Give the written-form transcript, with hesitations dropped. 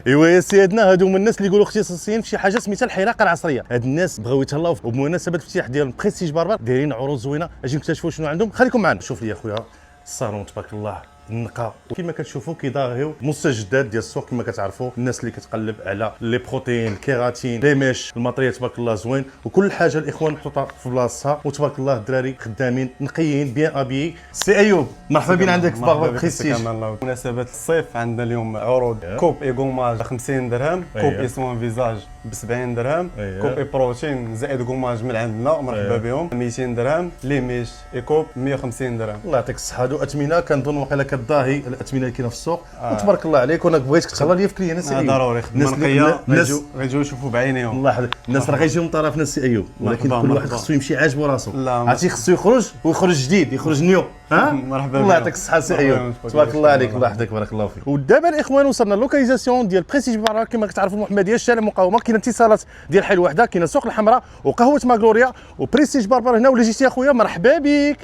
ايوا يا سيدنا، هادو من الناس اللي يقولوا اختصاصيين في شي حاجه سميتها الحلاقه العصريه. هاد الناس بغاو يتهلاو وبمناسبه الافتتاح ديال بريستيج باربر دايرين عروض زوينه، اجي نكتشفوا شنو عندهم. خليكم معنا. شوف لي اخويا الصالون تبارك الله النقا، وكما كتشوفوا كيضاهيو مستجدات ديال السوق. كما كتعرفوا الناس اللي كتقلب على لي بروتين، الكيراتين، لي ميش، الماتريال تبارك الله زوين، وكل حاجه الاخوان محطوطه في بلاصتها. وتبارك الله الدراري خدامين نقيين بيان ابي. سي ايوب مرحبا بنا عندك في باربر بريستيج. بمناسبه الصيف عندنا اليوم عروض كوب اي غوماج 50 درهم، كوب اي سوان فيزاج ب 70 درهم، كوب اي بروتين زائد غوماج من عندنا مرحبا بهم 200 درهم، لي ميش اي كوب 150 درهم. الله يعطيك الصحه. هادو اثمنه كنظن واقيلا كتضاهي الاثمنه اللي كاينه في السوق. وتبارك الله عليك. وانا بغيتك تهلا لي في كلينا سي ايوب. ضروري خدمه نقيه، غيجيو يشوفوا بعينيهم. الله يحفظك. الناس راه غيجيو من طرفنا سي ايوب، ولكن كل واحد خصو يمشي عاجبو راسو. عرفتي خصو يخرج ويخرج جديد، يخرج نيو. ها مرحبا. الله يعطيك الصحه سي ايوب. تبارك الله عليك. الله يحفظك بارك الله فيك. ودابا الاخوان وصلنا لوكاليزاسيون ديال بريستيج باربر. كما كتعرفوا المحمديه الشارع المقاومه، كاينه اتصالات ديال حي الوحده، كاينه سوق الحمراء وقهوه ماغلوريا وبريستيج باربر هنا. ولا جيتي اخويا مرحبا بك.